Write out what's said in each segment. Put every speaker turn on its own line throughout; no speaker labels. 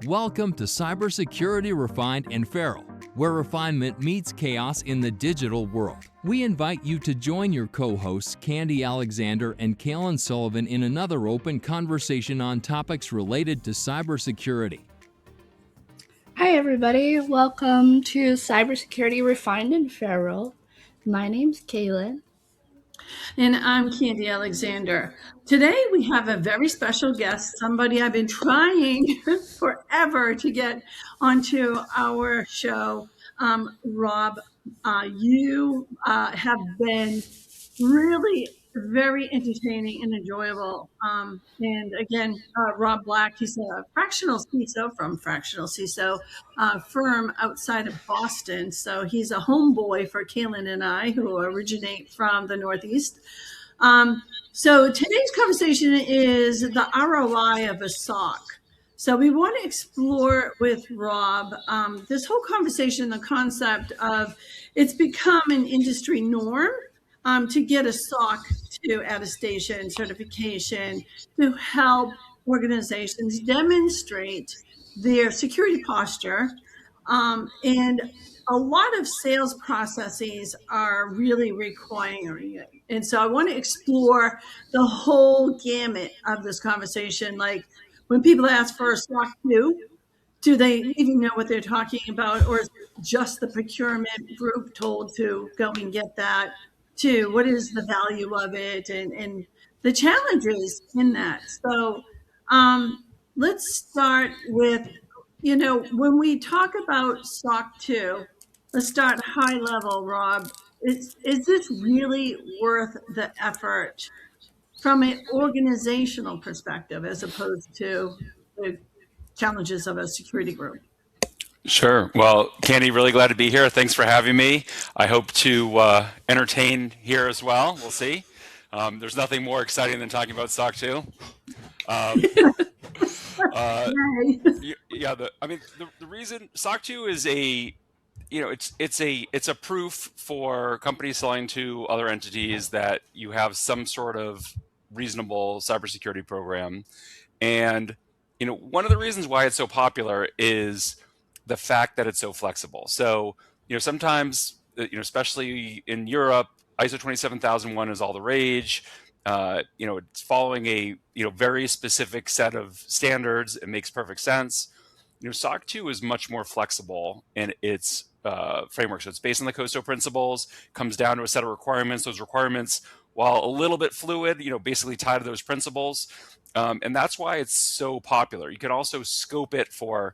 Welcome to Cybersecurity Refined and Feral, where refinement meets chaos in the digital world. We invite you to join your co-hosts Candy Alexander and Cailin Sullivan in another open conversation on topics related to cybersecurity.
Hi everybody, welcome to Cybersecurity Refined and Feral. My name's Cailin.
And I'm Candy Alexander. Today we have a very special guest, somebody I've been trying forever to get onto our show. Rob, you have been really very entertaining and enjoyable. And again, Rob Black, he's a fractional CISO from Fractional CISO firm outside of Boston. So he's a homeboy for Cailin and I, who originate from the Northeast. So today's conversation is the ROI of a SOC. So we want to explore with Rob this whole conversation, the concept of it's become an industry norm to get a SOC to attestation certification to help organizations demonstrate their security posture. And a lot of sales processes are really requiring it. And so I want to explore the whole gamut of this conversation. Like when people ask for a SOC 2, do they even know what they're talking about? Or is it just the procurement group told to go and get that? To what is the value of it and the challenges in that? So let's start with, when we talk about SOC 2, let's start high level, Rob. Is this really worth the effort from an organizational perspective as opposed to the challenges of a security group?
Sure. Well, Candy, really glad to be here. Thanks for having me. I hope to entertain here as well. We'll see. There's nothing more exciting than talking about SOC 2. The reason SOC 2 is it's a proof for companies selling to other entities that you have some sort of reasonable cybersecurity program. And one of the reasons why it's so popular is the fact that it's so flexible. So sometimes especially in Europe, ISO 27001 is all the rage. It's following a very specific set of standards. It makes perfect sense. SOC 2 is much more flexible in its framework. So it's based on the COSO principles, comes down to a set of requirements. Those requirements, while a little bit fluid, basically tie to those principles. And that's why it's so popular. You can also scope it for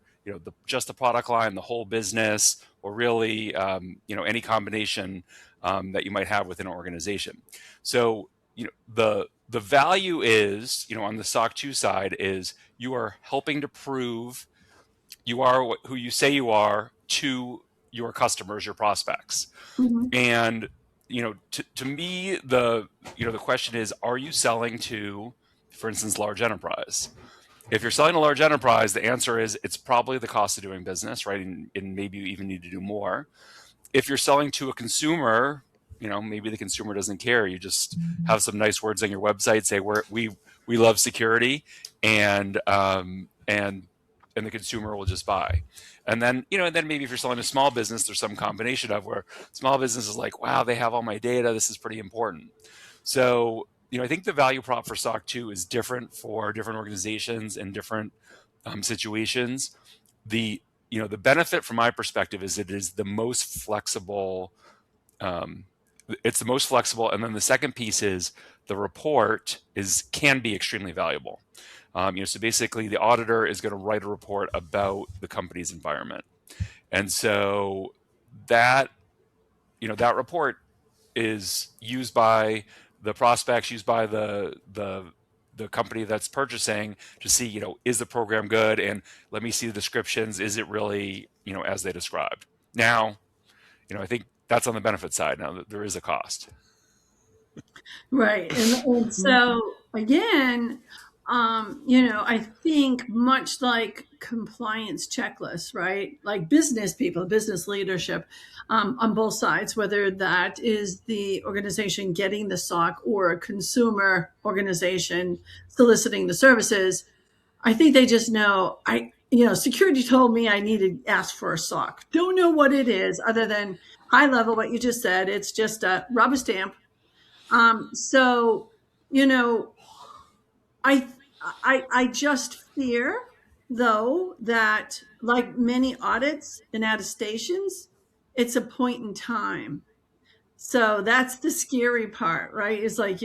just the product line, the whole business, or really any combination that you might have within an organization. So the value is on the SOC 2 side is you are helping to prove you are who you say you are to your customers, your prospects.
Mm-hmm.
And to me, the question is, are you selling to, for instance, large enterprise? If you're selling to large enterprise, the answer is it's probably the cost of doing business, right? And maybe you even need to do more. If you're selling to a consumer, maybe the consumer doesn't care. You just have some nice words on your website, say we love security, and the consumer will just buy. And then maybe if you're selling to small business, there's some combination of where small business is like, wow, they have all my data. This is pretty important. So I think the value prop for SOC 2 is different for different organizations and different situations. The benefit from my perspective is it is the most flexible. It's the most flexible, and then the second piece is the report can be extremely valuable. So basically, the auditor is going to write a report about the company's environment, and so that report is used by the prospects, used by the company that's purchasing to see, is the program good? And let me see the descriptions. Is it really, as they described? Now, I think that's on the benefit side. Now there is a cost.
Right. And so again, I think much like compliance checklists, right? Like business people, business leadership on both sides, whether that is the organization getting the SOC or a consumer organization soliciting the services, I think they just know security told me I need to ask for a SOC. Don't know what it is other than high level, what you just said. It's just a rubber stamp. So, I just fear though that like many audits and attestations, it's a point in time. So that's the scary part, right? It's like,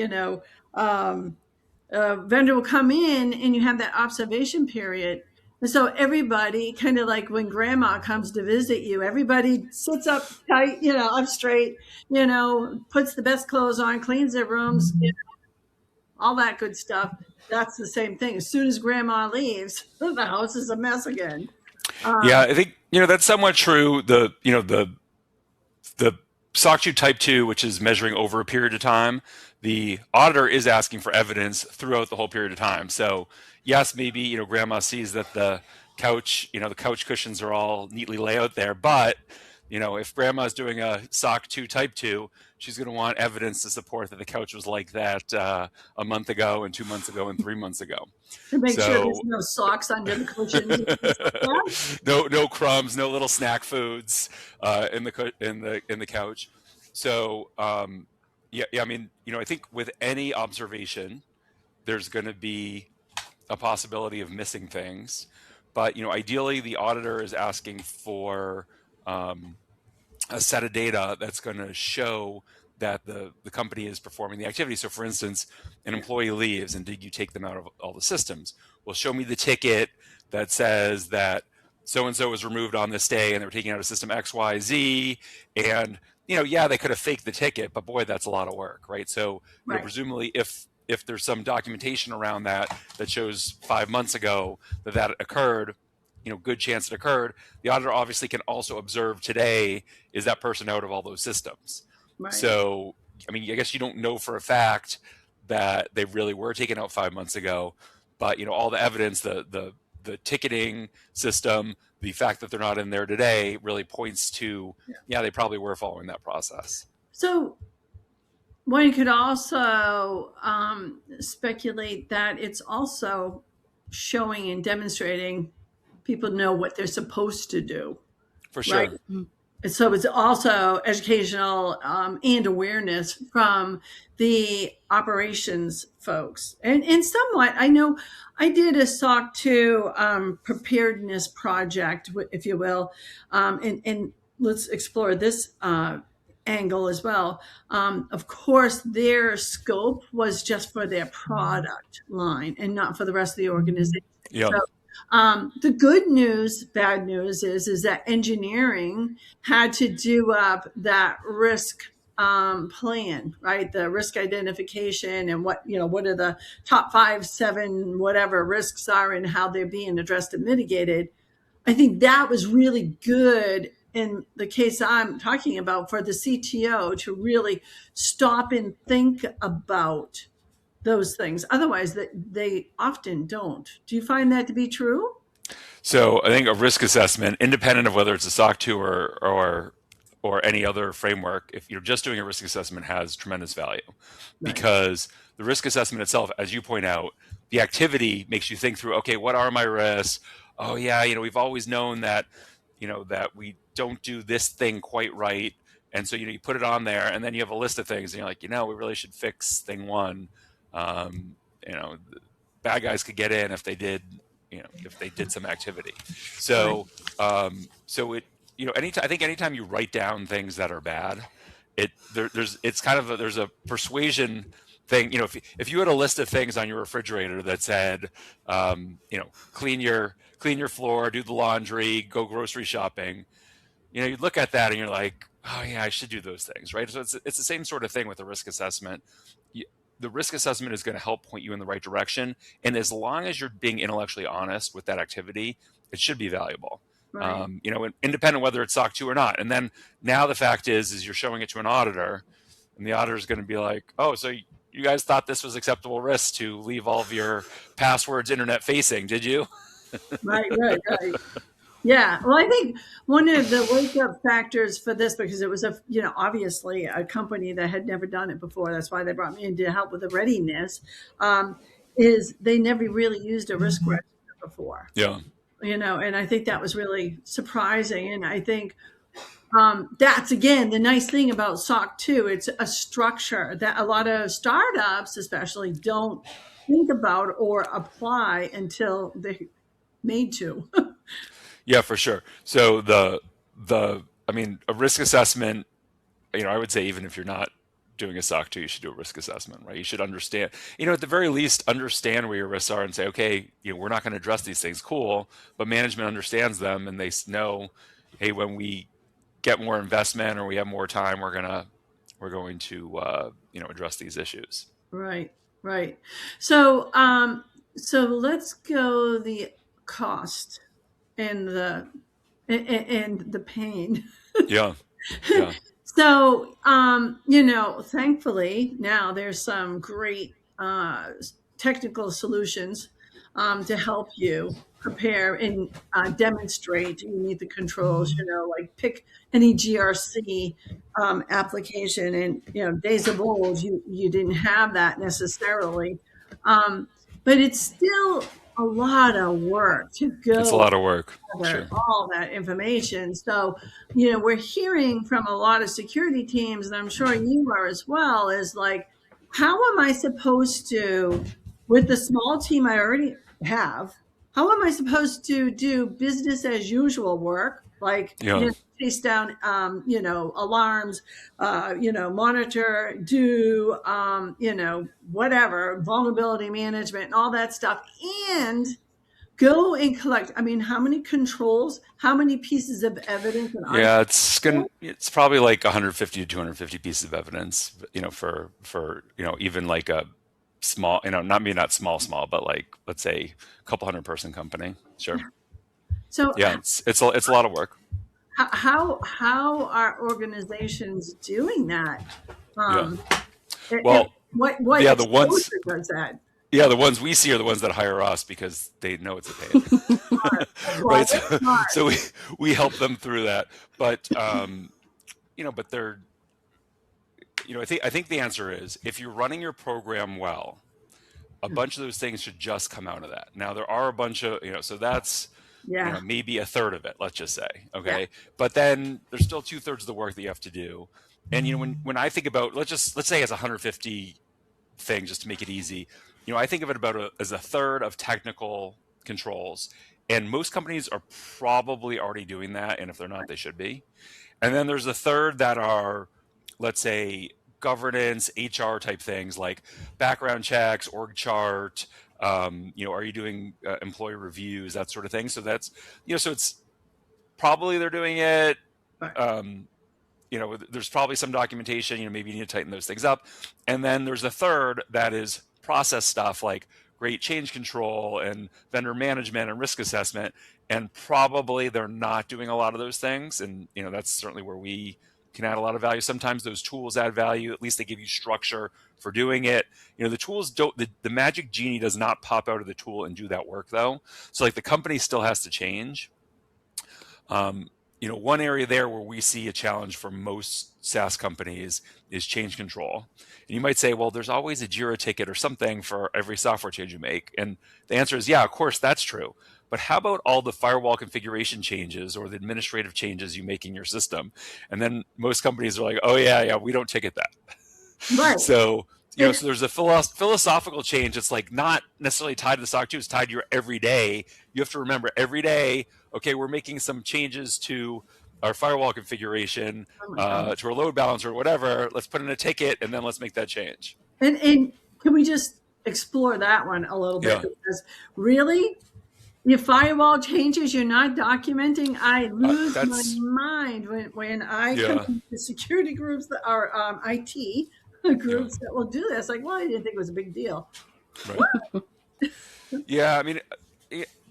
a vendor will come in and you have that observation period. And so everybody, kind of like when grandma comes to visit you, everybody sits up tight, up straight, puts the best clothes on, cleans their rooms, all that good stuff. That's the same thing. As soon as grandma leaves, the house is a mess again.
Yeah, I think that's somewhat true. The SOC 2 Type 2, which is measuring over a period of time, the auditor is asking for evidence throughout the whole period of time. So yes, maybe grandma sees that the couch cushions are all neatly laid out there, but if grandma's doing a SOC 2 Type 2, she's going to want evidence to support that the couch was like that a month ago and 2 months ago and 3 months ago.
To make sure there's no socks under the cushions.
No crumbs, no little snack foods in the couch. So I mean, I think with any observation, there's going to be a possibility of missing things, but ideally the auditor is asking for a set of data that's going to show that the company is performing the activity. So for instance, an employee leaves and did you take them out of all the systems? Well, show me the ticket that says that so-and-so was removed on this day and they were taking out of system XYZ. And, they could have faked the ticket, but boy, that's a lot of work, right? So presumably if there's some documentation around that shows 5 months ago that occurred, good chance it occurred. The auditor obviously can also observe today, is that person out of all those systems? Right. So, I mean, I guess you don't know for a fact that they really were taken out 5 months ago, but all the evidence, the ticketing system, the fact that they're not in there today really points to, they probably were following that process.
So one could also speculate that it's also showing and demonstrating people know what they're supposed to do.
For sure.
Right? And so it's also educational and awareness from the operations folks. And somewhat, I know I did a SOC 2 preparedness project, if you will, and let's explore this angle as well. Of course, their scope was just for their product line and not for the rest of the organization.
Yeah.
So, the good news, bad news is that engineering had to do up that risk plan, right? The risk identification and what are the top 5, 7, whatever risks are and how they're being addressed and mitigated. I think that was really good in the case I'm talking about for the CTO to really stop and think about those things. Otherwise, they often don't. Do you find that to be true?
So I think a risk assessment, independent of whether it's a SOC 2 or any other framework, if you're just doing a risk assessment, has tremendous value. Right. Because the risk assessment itself, as you point out, the activity makes you think through, okay, what are my risks? Oh yeah, we've always known that, that we don't do this thing quite right. And so, you put it on there and then you have a list of things and you're like, we really should fix thing 1. Bad guys could get in if they did some activity. So, anytime you write down things that are bad, there's a persuasion thing. If you had a list of things on your refrigerator that said, clean your floor, do the laundry, go grocery shopping, you'd look at that and you're like, oh yeah, I should do those things, right? So it's the same sort of thing with the risk assessment. The risk assessment is going to help point you in the right direction. And as long as you're being intellectually honest with that activity, it should be valuable. Right. Independent whether it's SOC 2 or not. And then now the fact is you're showing it to an auditor and the auditor is going to be like, oh, so you guys thought this was acceptable risk to leave all of your passwords internet facing, did you?
Right. Yeah. Well, I think one of the wake up factors for this, because it was obviously a company that had never done it before. That's why they brought me in to help with the readiness, is they never really used a risk register before.
Yeah.
And I think that was really surprising. And I think that's, again, the nice thing about SOC 2. It's a structure that a lot of startups especially don't think about or apply until they're made to.
Yeah, for sure. So a risk assessment, I would say even if you're not doing a SOC 2, you should do a risk assessment, right? You should understand, at the very least, understand where your risks are and say, okay, we're not going to address these things. Cool. But management understands them and they know, hey, when we get more investment or we have more time, we're going to address these issues.
Right. So let's go the cost and the pain.
Yeah.
So, thankfully now there's some great technical solutions to help you prepare and demonstrate you meet the controls, like pick any GRC application. And, days of old, you didn't have that necessarily. But it's still a lot of work to go.
It's a lot of work.
Sure. All that information. So, we're hearing from a lot of security teams, and I'm sure you are as well, is like, how am I supposed to, with the small team I already have, how am I supposed to do business as usual work? Like, chase down, alarms, monitor, do, whatever, vulnerability management and all that stuff. And go and collect. I mean, how many controls, how many pieces of evidence?
Yeah, it's probably like 150 to 250 pieces of evidence, for even like a small, not small, but like, let's say a couple 100-person company. Sure.
So
yeah, it's a lot of work.
How are organizations doing that?
Well,
what
the ones
does that?
Yeah, the ones we see are the ones that hire us because they know it's a pain. Right. So we help them through that. But but they're I think the answer is, if you're running your program well, a bunch of those things should just come out of that. Now there are a bunch of so that's maybe a third of it, let's just say. Okay. Yeah. But then there's still 2/3 of the work that you have to do. And when I think about let's say it's 150 things, just to make it easy. I think of it as a third of technical controls, and most companies are probably already doing that. And if they're not, they should be. And then there's a third that are, let's say, governance, HR type things like background checks, org chart. Are you doing employee reviews, that sort of thing? So that's, so it's probably they're doing it. There's probably some documentation, maybe you need to tighten those things up. And then there's a third that is process stuff like great change control and vendor management and risk assessment. And probably they're not doing a lot of those things. And, that's certainly where we can add a lot of value. Sometimes those tools add value. At least they give you structure for doing it. The tools don't, the magic genie does not pop out of the tool and do that work though. So like the company still has to change. One area there where we see a challenge for most SaaS companies is change control. And you might say, well, there's always a Jira ticket or something for every software change you make. And the answer is, yeah, of course, that's true. But how about all the firewall configuration changes or the administrative changes you make in your system? And then most companies are like, oh, yeah, we don't ticket that.
Right.
So there's a philosophical change. It's like not necessarily tied to the SOC 2. It's tied to your everyday. You have to remember every day, okay, we're making some changes to our firewall configuration, to our load balancer or whatever. Let's put in a ticket and then let's make that change.
And can we just explore that one a little bit?
Yeah.
Because really, your firewall changes, you're not documenting. I lose my mind when I come to security groups that are IT groups that will do this. Like, well, I didn't think it was a big deal.
Right. Yeah,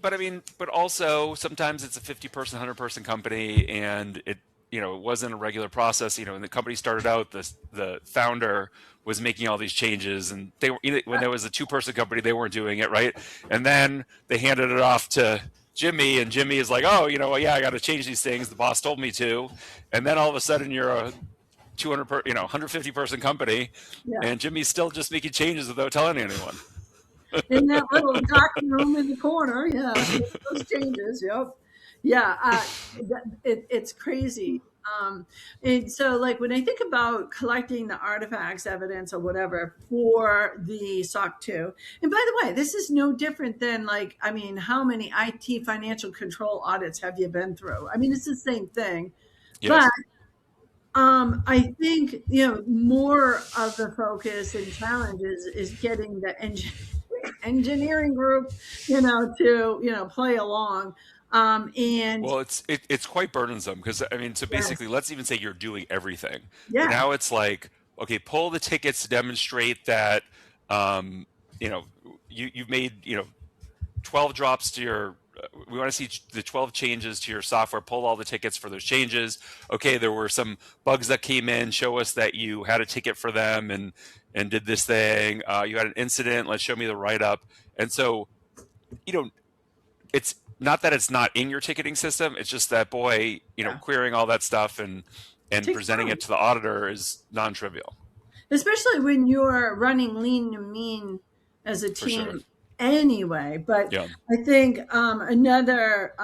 but also sometimes it's a 50-person, 100-person company, and it wasn't a regular process. When the company started out, the founder was making all these changes, and when there was a 2-person company, they weren't doing it right. And then they handed it off to Jimmy, and Jimmy is like, oh, I got to change these things. The boss told me to. And then all of a sudden you're a 150-person company, and Jimmy's still just making changes without telling anyone.
in that little dark room in the corner. Yeah, those changes. Yep. Yeah, it's crazy. And so, like, when I think about collecting the artifacts, evidence, or whatever for the SOC 2, and by the way, this is no different than, like, I mean, how many IT financial control audits have you been through? I mean, it's the same thing. But
Yes.
I think, more of the focus and challenge is getting the engineering group, to, play along. And
Well, it's quite burdensome because I mean, so basically,
yes,
let's even say you're doing everything, but
yeah,
now it's like, okay, pull the tickets to demonstrate that, um, you know, you've made 12 drops to your. We want to see the 12 changes to your software. Pull all the tickets for those changes. Okay, there were some bugs that came in. Show us that you had a ticket for them and did this thing. You had an incident. Let's show me the write up. And so, you know, it's not that it's not in your ticketing system. It's just that, boy,
yeah,
querying all that stuff and
takes
presenting
time.
it to the auditor is non-trivial
Especially when you're running lean and mean as a
for sure.
team anyway. But
Yeah.
I think another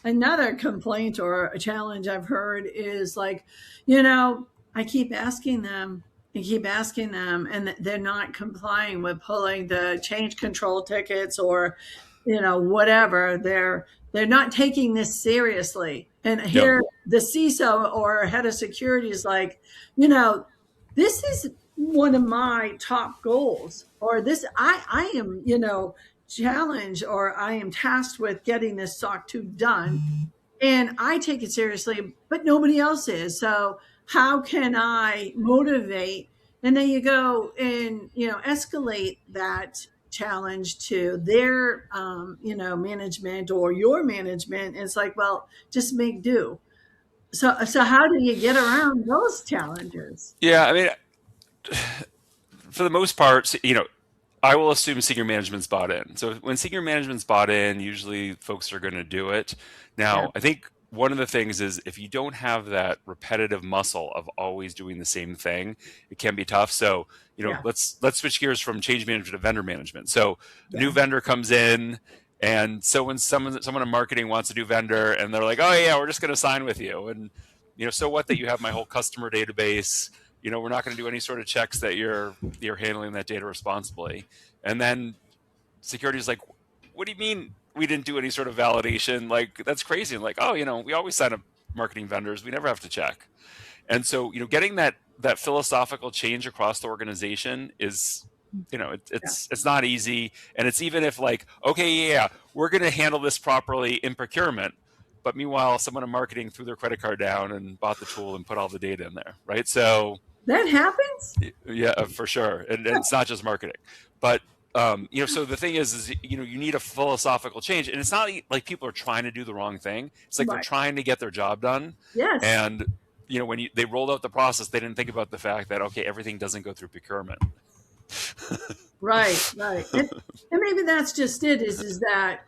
another complaint or a challenge I've heard is like, I keep asking them. I keep asking them, and they're not complying with pulling the change control tickets or, whatever. They're not taking this seriously. And
Yeah.
here, the CISO or head of security is like, you know, this is one of my top goals, or this I am, challenged, or I am tasked with getting this SOC 2 done, and I take it seriously, but nobody else is. So how can I motivate? And then you go and, escalate that challenge to their, management or your management. And it's like, well, just make do. So how do you get around those challenges?
Yeah. I mean, for the most part, I will assume senior management's bought in. So when senior management's bought in, usually folks are going to do it.
Yeah.
Now, I think one of the things is if you don't have that repetitive muscle of always doing the same thing, it can be tough. So,
Yeah.
let's switch gears from change management to vendor management. So, a new
Yeah.
vendor comes in, and so when someone in marketing wants a new vendor, and they're like, "Oh yeah, we're just going to sign with you," and so what that you have my whole customer database. We're not going to do any sort of checks that you're handling that data responsibly. And then security is like, what do you mean we didn't do any sort of validation? Like, that's crazy. And like, oh, we always sign up marketing vendors. We never have to check. And so, getting that philosophical change across the organization is,
Yeah.
it's not easy. And it's even if like, okay, yeah, we're going to handle this properly in procurement. But meanwhile, someone in marketing threw their credit card down and bought the tool and put all the data in there, right? So,
That happens?
yeah, for sure, and it's not just marketing, but so the thing is you need a philosophical change, and it's not like people are trying to do the wrong thing. It's like they're
Right.
trying to get their job done,
Yes.
and when they rolled out the process, they didn't think about the fact that okay, everything doesn't go through procurement.
Right. Right. And maybe that's just it, is that,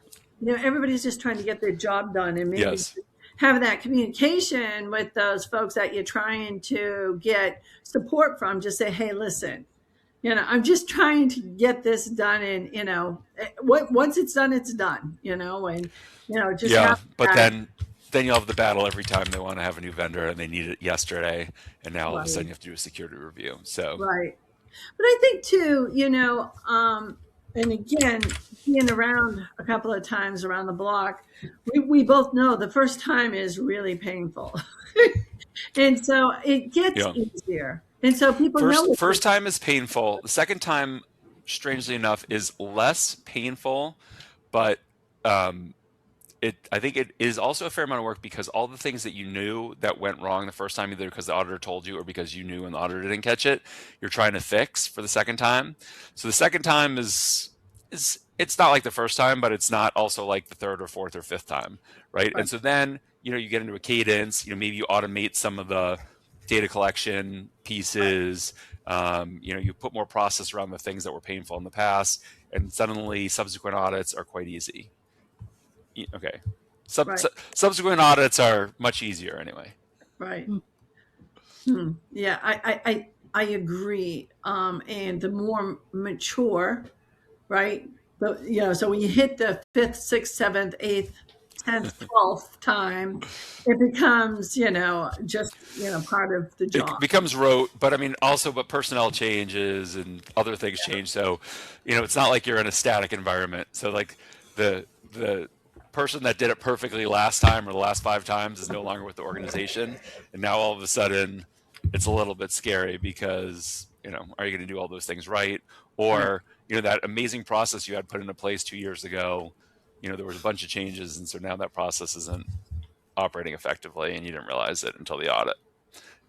everybody's just trying to get their job done, and maybe
Yes.
have that communication with those folks that you're trying to get support from. Just say, hey, listen, I'm just trying to get this done. And, once it's done, it's done, and, just
Yeah,
have
but
that.
then you'll have the battle every time they want to have a new vendor and they need it yesterday, and now all of a sudden
Right.
you have to do a security review. So
Right. But I think too, and again, being around a couple of times around the block, we both know the first time is really painful. And so it gets
yeah,
easier. And so people know
first
it.
time is painful. The second time, strangely enough, is less painful, but um, I think it is also a fair amount of work because all the things that you knew that went wrong the first time, either because the auditor told you or because you knew and the auditor didn't catch it, you're trying to fix for the second time. So the second time is it's not like the first time, but it's not also like the third or fourth or fifth time, right?
Right.
And so then you get into a cadence. Maybe you automate some of the data collection
Right.
pieces. You put more process around the things that were painful in the past, and suddenly subsequent audits are quite easy. Okay.
Right.
Subsequent audits are much easier anyway.
Right. Yeah, I agree. And the more mature right? So when you hit the 5th, 6th, 7th, 8th, 10th, 12th time, it becomes, just, part of the job.
It becomes rote, but I mean, also, but personnel changes and other things change. So, it's not like you're in a static environment. So, like the person that did it perfectly last time or the last 5 times is no longer with the organization, and now all of a sudden, it's a little bit scary because are you going to do all those things right? Or that amazing process you had put into place 2 years ago, there was a bunch of changes, and so now that process isn't operating effectively, and you didn't realize it until the audit.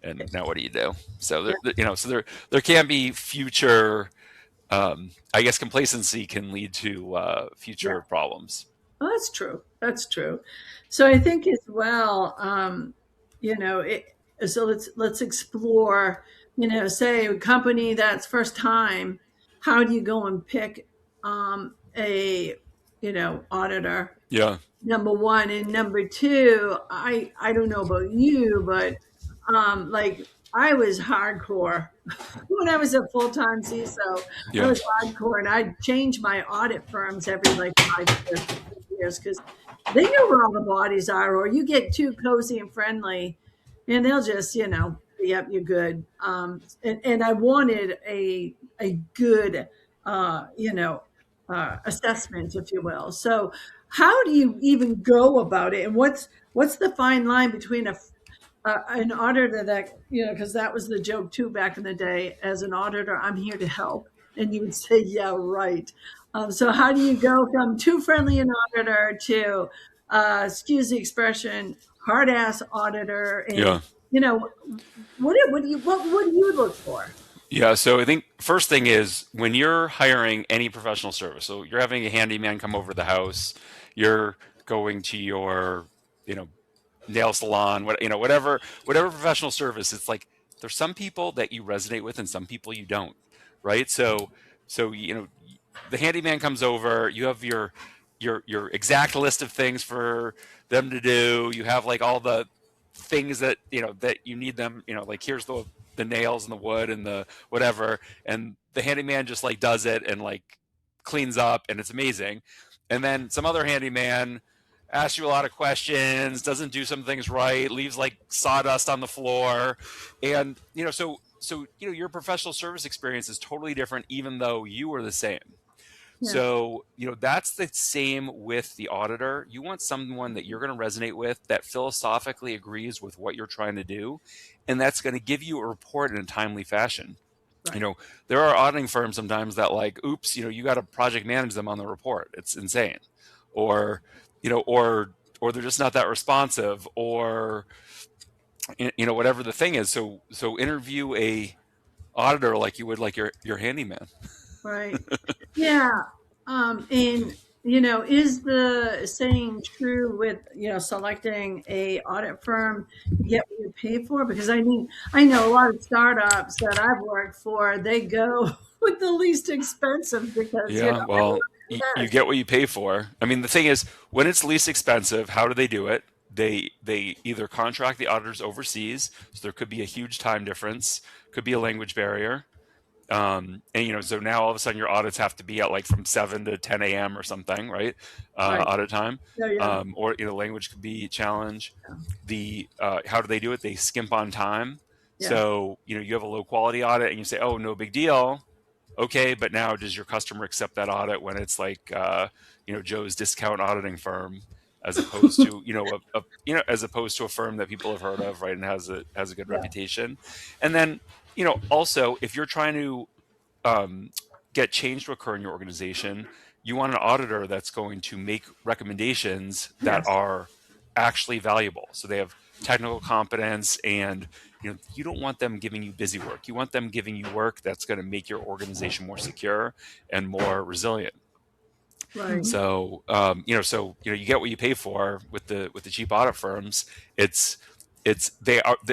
And now what do you do? So there can be future. I guess complacency can lead to future problems.
Well, that's true. That's true. So I think as well, so let's explore, say a company that's first time, how do you go and pick a, auditor?
Yeah.
Number one. And number two, I don't know about you, but like I was hardcore when I was a full-time CISO. I
Yeah.
was hardcore, and I'd change my audit firms every like 5 years because they know where all the bodies are, or you get too cozy and friendly, and they'll just, yep, you're good. And I wanted a good, assessment, if you will. So, how do you even go about it, and what's the fine line between an auditor that, because that was the joke too back in the day. As an auditor, I'm here to help, and you would say, "Yeah, right." So how do you go from too friendly an auditor to, excuse the expression, hard ass auditor? And
Yeah.
what do you look for?
Yeah. So I think first thing is when you're hiring any professional service, so you're having a handyman come over to the house, you're going to your, nail salon, whatever professional service. It's like there's some people that you resonate with and some people you don't, right? So the handyman comes over, you have your exact list of things for them to do. You have like all the things that that you need them, like here's the nails and the wood and the whatever, and the handyman just like does it and like cleans up, and it's amazing. And then some other handyman asks you a lot of questions, doesn't do some things right, leaves like sawdust on the floor, and your professional service experience is totally different, even though you are the same.
Yeah.
So, that's the same with the auditor. You want someone that you're going to resonate with, that philosophically agrees with what you're trying to do, and that's going to give you a report in a timely fashion.
Right.
There are auditing firms sometimes that like, oops, you got to project manage them on the report. It's insane. Or, or they're just not that responsive, or, whatever the thing is. So interview a auditor like you would like your handyman.
Right. Yeah. And is the saying true with, selecting a audit firm, you get what you pay for? Because I mean, I know a lot of startups that I've worked for, they go with the least expensive because,
Yeah, well, you get what you pay for. I mean, the thing is, when it's least expensive, how do they do it? They either contract the auditors overseas, so there could be a huge time difference, could be a language barrier. And so now all of a sudden your audits have to be at like from 7 to 10 a.m. or something, right?
Right.
Audit time.
Yeah.
Or language could be a challenge. How do they do it? They skimp on time.
Yeah.
So you have a low quality audit and you say, oh, no big deal. Okay, but now does your customer accept that audit when it's like Joe's discount auditing firm, as opposed to as opposed to a firm that people have heard of, right, and has a good reputation. And then also, if you're trying to get change to occur in your organization, you want an auditor that's going to make recommendations that are actually valuable. So they have technical competence, and you don't want them giving you busy work. You want them giving you work that's going to make your organization more secure and more resilient.
Right.
So you get what you pay for with the cheap audit firms.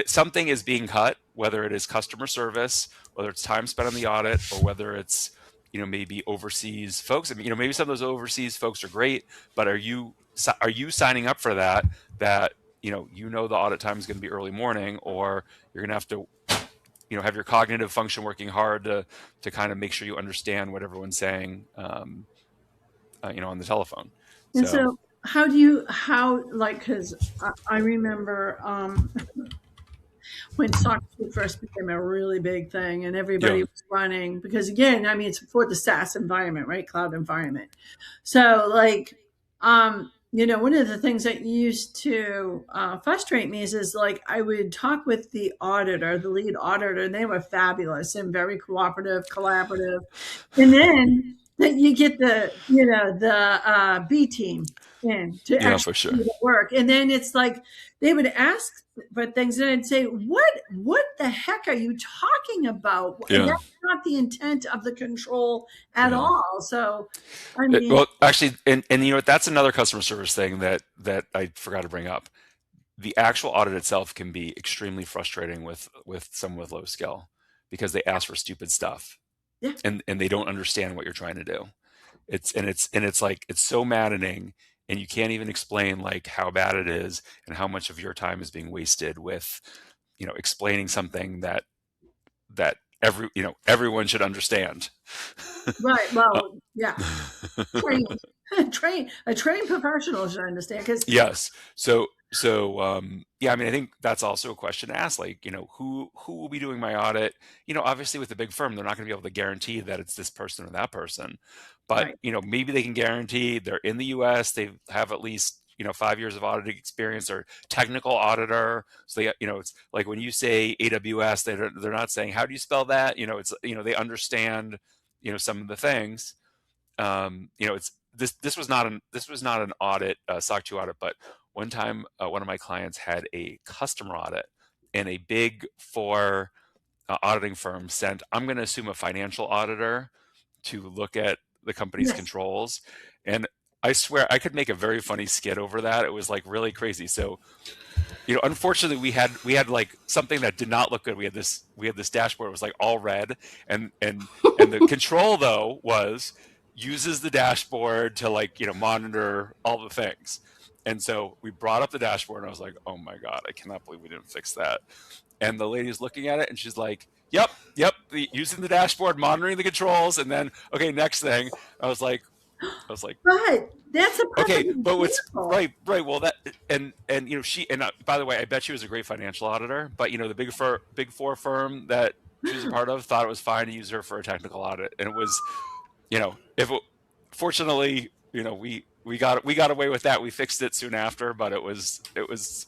Something is being cut, whether it is customer service, whether it's time spent on the audit, or whether it's maybe overseas folks. I mean, maybe some of those overseas folks are great, but are you signing up for that the audit time is going to be early morning, or you're going to have to have your cognitive function working hard to kind of make sure you understand what everyone's saying, on the telephone.
And
So
so because I remember when SOC 2 first became a really big thing and everybody
yeah,
was running, because again, I mean, it's for the SaaS environment, right? Cloud environment. So one of the things that used to frustrate me is like I would talk with the auditor, the lead auditor, and they were fabulous and very cooperative, collaborative. And then that you get the B team in to
yeah,
actually
for sure.
do the work. And then it's like they would ask for things and I'd say, what the heck are you talking about?
Yeah,
That's not the intent of the control at
yeah.
all. So I mean,
Well, actually, and that's another customer service thing that I forgot to bring up. The actual audit itself can be extremely frustrating with someone with low skill, because they ask for stupid stuff,
yeah.
and they don't understand what you're trying to do. It's like, it's so maddening, and you can't even explain like how bad it is and how much of your time is being wasted with explaining something that everyone should understand.
Right.
Uh,
Well, yeah. Trained, a trained professional should understand because
yes. Yeah, I mean, I think that's also a question to ask, like, who will be doing my audit? Obviously with a big firm, they're not going to be able to guarantee that it's this person or that person, but
right.
maybe they can guarantee they're in the US, they have at least 5 years of auditing experience, or technical auditor. So it's like when you say AWS, they're not saying, how do you spell that? It's they understand some of the things. It's this was not an audit, SOC 2 audit, but one time one of my clients had a customer audit, and a big four auditing firm sent, I'm going to assume, a financial auditor to look at the company's
Yes.
controls. And I swear I could make a very funny skit over that. It was like really crazy. So unfortunately we had like something that did not look good. We had this dashboard. It was like all red, and the control though uses the dashboard to monitor all the things. And so we brought up the dashboard, and I was like, oh my God, I cannot believe we didn't fix that. And the lady's looking at it, and she's like, yep, using the dashboard, monitoring the controls. And then, okay, next thing. I was like,
But that's a
okay,
perfect
but what's
example.
right. Well, that and she, and by the way, I bet she was a great financial auditor. But the big four firm that she was a part of thought it was fine to use her for a technical audit, and it was, if it, fortunately, we got away with that. We fixed it soon after, but it was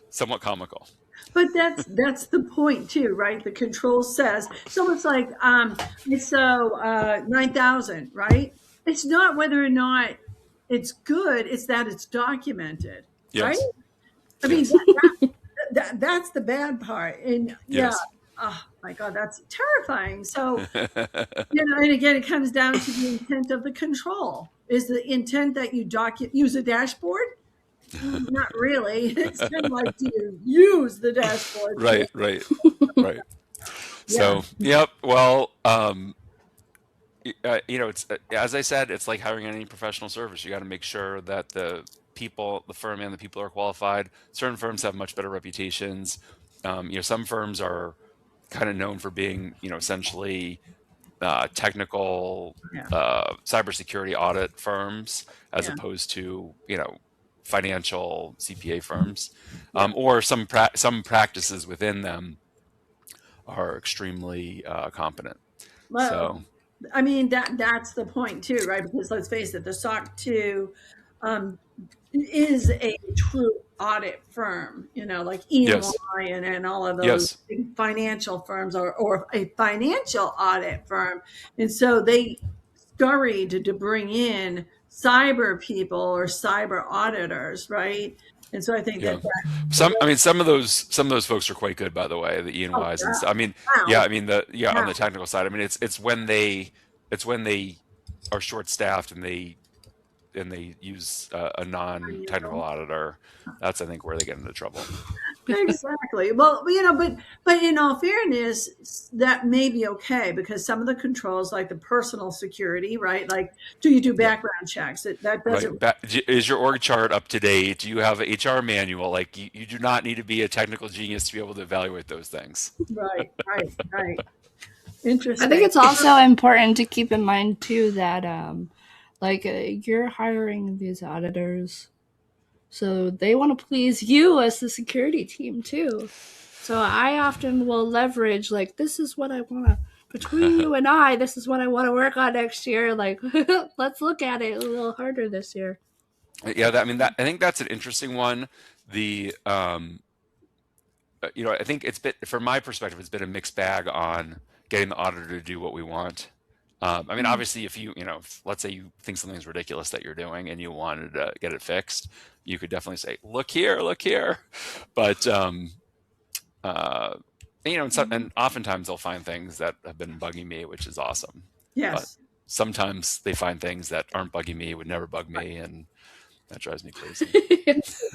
somewhat comical.
But that's the point too, right? The control says so. It's like ISO 9000, right? It's not whether or not it's good; it's that it's documented, right?
Yes,
I mean,
yes,
that's the bad part. And yeah,
yes.
oh my God, that's terrifying. So, and again, it comes down to the intent of the control. Is the intent that you use a dashboard? Not really. It's kind of like, do you use the dashboard?
Right, right, right.
Yeah.
So, yep. Well, it's as I said, it's like hiring any professional service. You got to make sure that the firm and the people are qualified. Certain firms have much better reputations. Some firms are kind of known for being, essentially technical
Yeah.
cybersecurity audit firms, as
Yeah.
opposed to financial CPA firms,
Yeah.
or some practices within them are extremely competent.
Well,
So
I mean that's the point too, right? Because let's face it, the SOC 2 um, is a true audit firm, like
yes,
EY and all of those
yes,
big financial firms or a financial audit firm. And so they scurried to bring in cyber people or cyber auditors, right? And so I think
yeah.
that
Some of those folks are quite good, by the way, the
oh
E&Ys and
yeah,
stuff. I mean, yeah,
wow,
I mean on
yeah,
the technical side. I mean, it's when they are short staffed, and they use a non-technical
unusual.
auditor. That's, I think, where they get into trouble.
Exactly. Well, but in all fairness, that may be okay because some of the controls, like the personal security, right? Like, do you do
Yep.
background checks? That
Right.
doesn't.
Is your org chart up to date? Do you have an HR manual? Like you do not need to be a technical genius to be able to evaluate those things.
Right, right, right.
I think
Interesting.
it's also important to keep in mind too that you're hiring these auditors, so they want to please you as the security team too. So I often will leverage like this is what I want to between you and I. This is what I want to work on next year. Like let's look at it a little harder this year.
Yeah, I think that's an interesting one. The I think it's been, from my perspective, it's been a mixed bag on getting the auditor to do what we want. I mean, obviously, if let's say you think something's ridiculous that you're doing and you wanted to get it fixed, you could definitely say, look here. But, and oftentimes they'll find things that have been bugging me, which is awesome. But
Yes.
sometimes they find things that aren't bugging me, would never bug me, and that drives me crazy.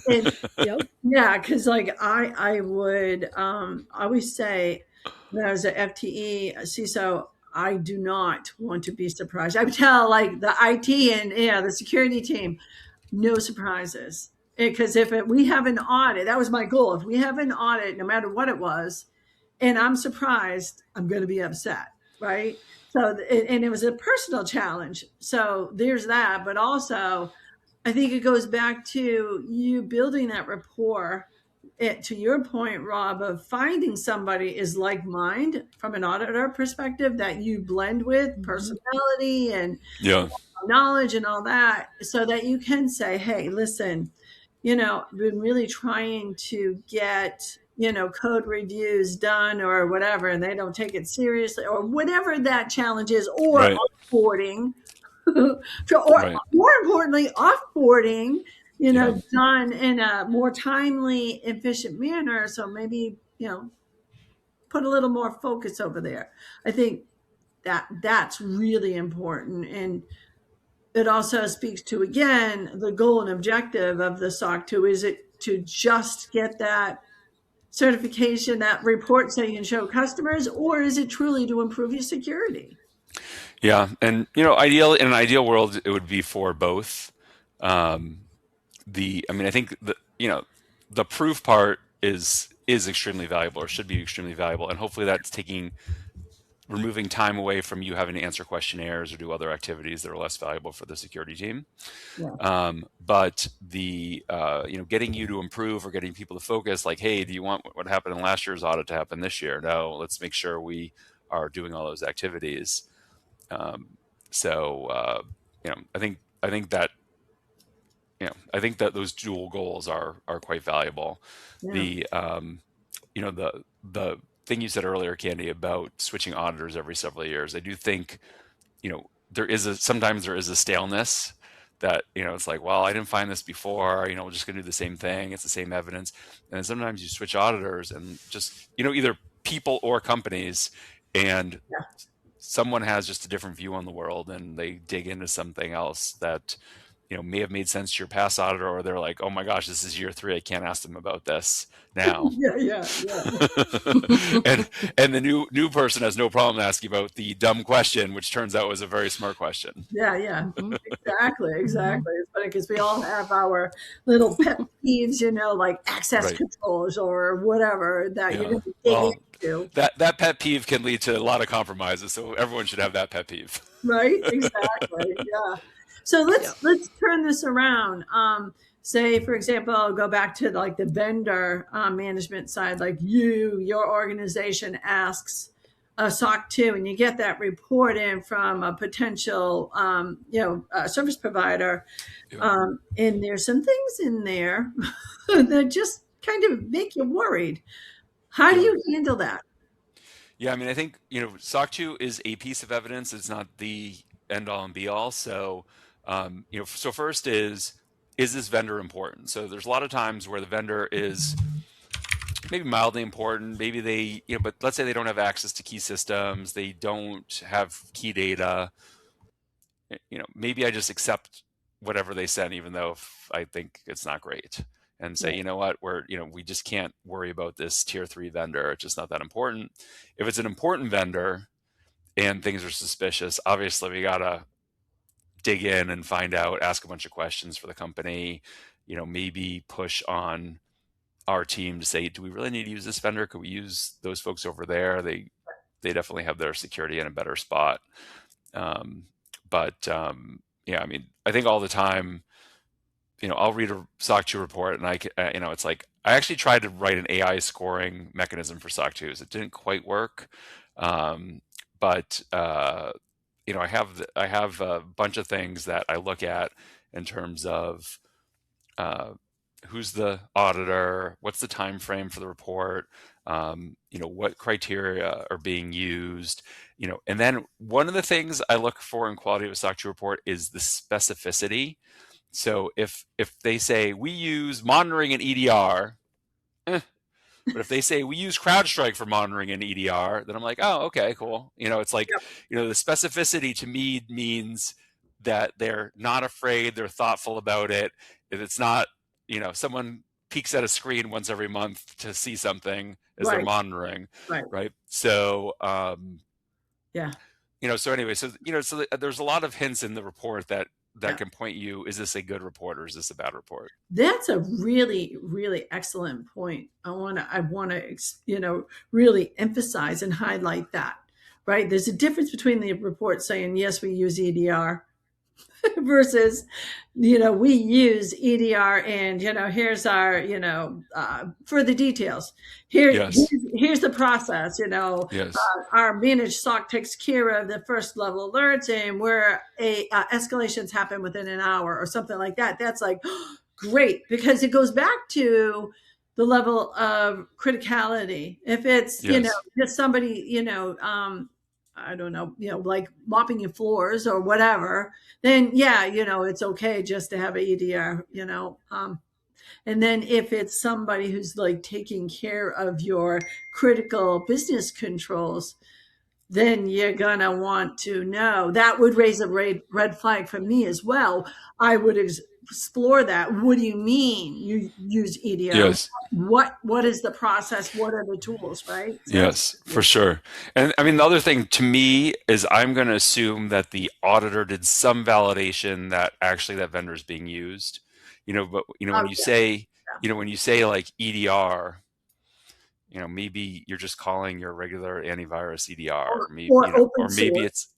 And
Yep.
yeah, because like I would always say that as a FTE, a CISO, I do not want to be surprised. I would tell like the IT and the security team, no surprises. Because we have an audit, that was my goal. If we have an audit, no matter what it was, and I'm surprised, I'm going to be upset, right? So, and it was a personal challenge. So there's that. But also, I think it goes back to you building that rapport. To your point, Rob, of finding somebody is like mind from an auditor perspective that you blend with personality and
Yeah.
knowledge and all that, so that you can say, hey, listen, I've been really trying to get, code reviews done or whatever, and they don't take it seriously or whatever that challenge is, or
Right.
offboarding, or
Right.
more importantly, offboarding,
Yeah.
done in a more timely, efficient manner. So maybe, put a little more focus over there. I think that's really important. And it also speaks to, again, the goal and objective of the SOC 2. Is it to just get that certification, that report so you can show customers, or is it truly to improve your security?
Yeah, and in an ideal world, it would be for both. Um, I think the proof part is extremely valuable, or should be extremely valuable, and hopefully that's removing time away from you having to answer questionnaires or do other activities that are less valuable for the security team.
Yeah.
But the getting you to improve or getting people to focus, like, hey, do you want what happened in last year's audit to happen this year? No, let's make sure we are doing all those activities. So I think that those dual goals are quite valuable.
Yeah.
The thing you said earlier, Candy, about switching auditors every several years, I do think sometimes there is a staleness that it's like, well, I didn't find this before, we're just gonna do the same thing, it's the same evidence. And then sometimes you switch auditors and just either people or companies, and
Yeah.
someone has just a different view on the world and they dig into something else that may have made sense to your past auditor, or they're like, oh my gosh, this is year 3, I can't ask them about this now.
Yeah.
and the new person has no problem asking about the dumb question, which turns out was a very smart question.
Yeah. Exactly. It's funny because we all have our little pet peeves, like access
Right.
controls or whatever that you're going to dig into.
That pet peeve can lead to a lot of compromises, so everyone should have that pet peeve.
Right? Exactly. Yeah. So let's turn this around. Say, for example, I'll go back to like the vendor management side. Like your organization asks a SOC 2, and you get that report in from a potential, service provider,
Yeah.
and there's some things in there that just kind of make you worried. How do you handle that?
Yeah, I think SOC 2 is a piece of evidence. It's not the end all and be all. So so first is this vendor important? So there's a lot of times where the vendor is maybe mildly important. Maybe they, but let's say they don't have access to key systems. They don't have key data. Maybe I just accept whatever they send, even though I think it's not great. and say, you know what, we just can't worry about this tier 3 vendor. It's just not that important. If it's an important vendor and things are suspicious, obviously we gotta dig in and find out, ask a bunch of questions for the company, maybe push on our team to say, do we really need to use this vendor? Could we use those folks over there? They definitely have their security in a better spot. Yeah, I mean, I think all the time, I'll read a SOC 2 report and it's like, I actually tried to write an AI scoring mechanism for SOC 2s. It didn't quite work. But I have a bunch of things that I look at in terms of who's the auditor, what's the time frame for the report, what criteria are being used, and then one of the things I look for in quality of a SOC 2 report is the specificity. So if they say we use monitoring and EDR, but if they say we use CrowdStrike for monitoring and EDR, then I'm like, oh, okay, cool. It's like, the specificity to me means that they're not afraid, they're thoughtful about it. If it's not, someone peeks at a screen once every month to see something as they're monitoring, right? So, so anyway, so there's a lot of hints in the report that can point you, is this a good report or is this a bad report?
That's a really, really excellent point. I want to, really emphasize and highlight that, right? There's a difference between the report saying, yes, we use EDR versus, we use EDR and, here's our, for the details. Here's the process, our managed SOC takes care of the first level alerts and where escalations happen within an hour or something like that. That's like, great, because it goes back to the level of criticality. If it's, just somebody, I don't know, like mopping your floors or whatever, then it's okay just to have an EDR, and then if it's somebody who's like taking care of your critical business controls, then you're going to want to know. That would raise a red flag for me as well. I would explore that. What do you mean you use EDR?
Yes.
What is the process? What are the tools, right? So,
yes, for sure. And I mean, the other thing to me is I'm going to assume that the auditor did some validation that actually that vendor is being used. But when you say like EDR, maybe you're just calling your regular antivirus EDR, or maybe it's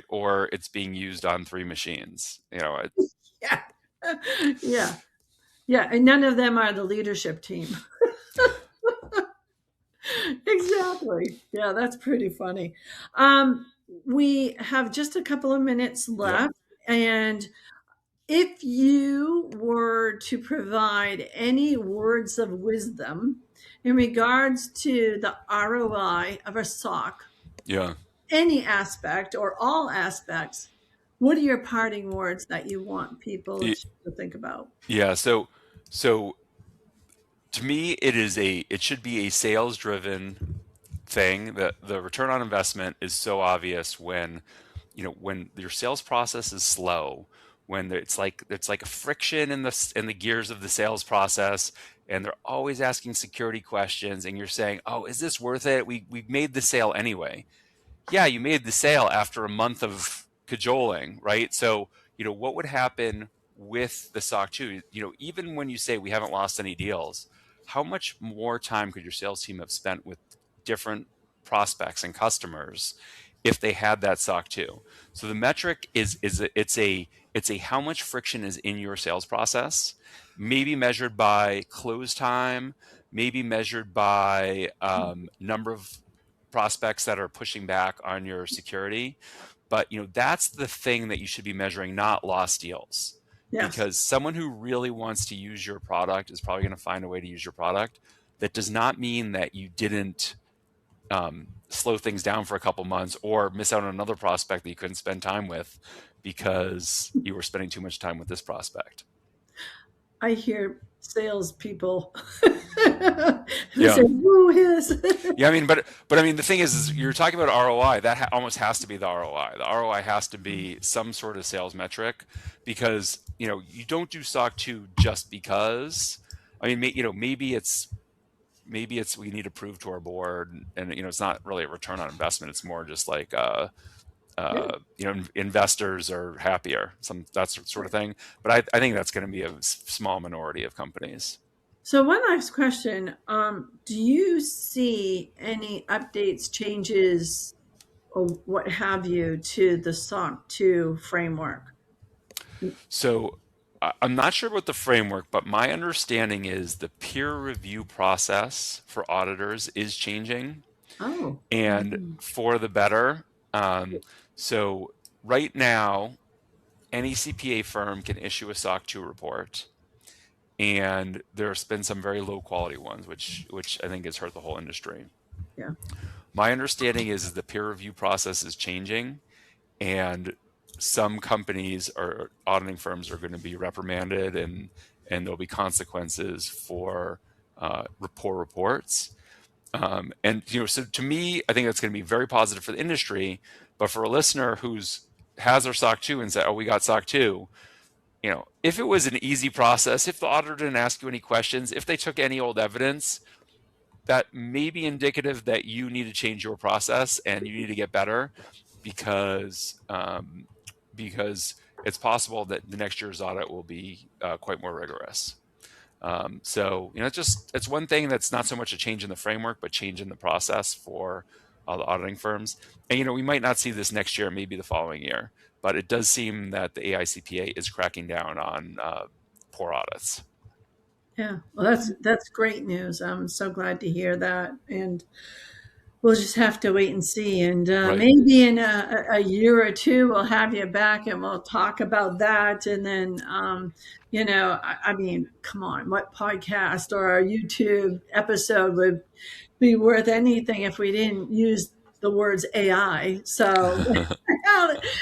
or it's being used on 3 machines.
And none of them are the leadership team. Exactly. Yeah, that's pretty funny. We have just a couple of minutes left, and if you were to provide any words of wisdom in regards to the ROI of a SOC, any aspect or all aspects, what are your parting words that you want people to think about?
Yeah. So to me, it should be a sales driven thing. That the return on investment is so obvious when your sales process is slow, when it's like a friction in the gears of the sales process, and they're always asking security questions, and you're saying, oh, is this worth it? We made the sale anyway. Yeah, you made the sale after a month of cajoling, right? So what would happen with the SOC 2? Even when you say we haven't lost any deals, how much more time could your sales team have spent with different prospects and customers if they had that SOC 2? So the metric is it's a how much friction is in your sales process, maybe measured by close time, maybe measured by number of prospects that are pushing back on your security. But that's the thing that you should be measuring, not lost deals. Yes. Because someone who really wants to use your product is probably going to find a way to use your product. That does not mean that you didn't slow things down for a couple months or miss out on another prospect that you couldn't spend time with because you were spending too much time with this prospect.
I hear salespeople who
Yeah.
say, "Woo, his."
Yeah, I mean, but I mean, the thing is you're talking about ROI. That almost has to be the ROI. The ROI has to be some sort of sales metric, because you don't do SOC 2 just because. I mean, maybe it's we need to prove to our board, and it's not really a return on investment. It's more just like
Yeah.
investors are happier, that sort of thing. But I think that's going to be a small minority of companies.
So one last question. Do you see any updates, changes, or what have you to the SOC 2 framework?
So I'm not sure about the framework, but my understanding is the peer review process for auditors is changing,
Oh,
and for the better. So right now, any CPA firm can issue a SOC 2 report, and there's been some very low quality ones, which I think has hurt the whole industry.
yeah.
My understanding is the peer review process is changing, and some companies or auditing firms are going to be reprimanded, and there'll be consequences for poor reports. And so to me, I think that's going to be very positive for the industry. But for a listener who's has their SOC 2 and said, "Oh, we got SOC 2," if it was an easy process, if the auditor didn't ask you any questions, if they took any old evidence, that may be indicative that you need to change your process and you need to get better, because it's possible that the next year's audit will be quite more rigorous. So it's one thing that's not so much a change in the framework, but change in the process for all the auditing firms. And we might not see this next year, maybe the following year, but it does seem that the AICPA is cracking down on poor audits.
Yeah. Well, that's great news. I'm so glad to hear that. And we'll just have to wait and see. And
Right.
maybe in a year or two, we'll have you back and we'll talk about that. And then, I mean, come on, what podcast or YouTube episode would be worth anything if we didn't use the words AI? So,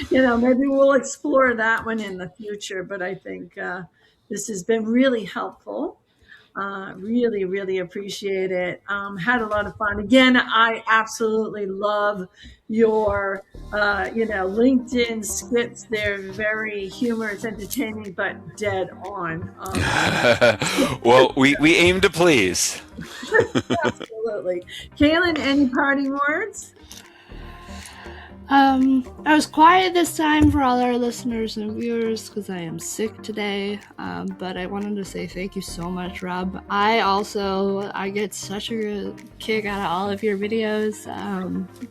maybe we'll explore that one in the future. But I think this has been really helpful. Really, really appreciate it. Had a lot of fun. Again, I absolutely love your, LinkedIn skits. They're very humorous, entertaining, but dead on.
Well, we aim to please.
Absolutely. Cailin, any parting words?
I was quiet this time for all our listeners and viewers because I am sick today, but I wanted to say thank you so much, Rob. I get such a good kick out of all of your videos.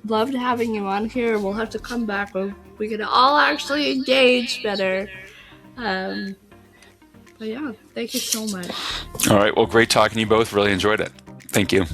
Loved having you on here. We'll have to come back when we can all actually engage better. But yeah, thank you so much.
All right. Well, great talking to you both. Really enjoyed it. Thank you.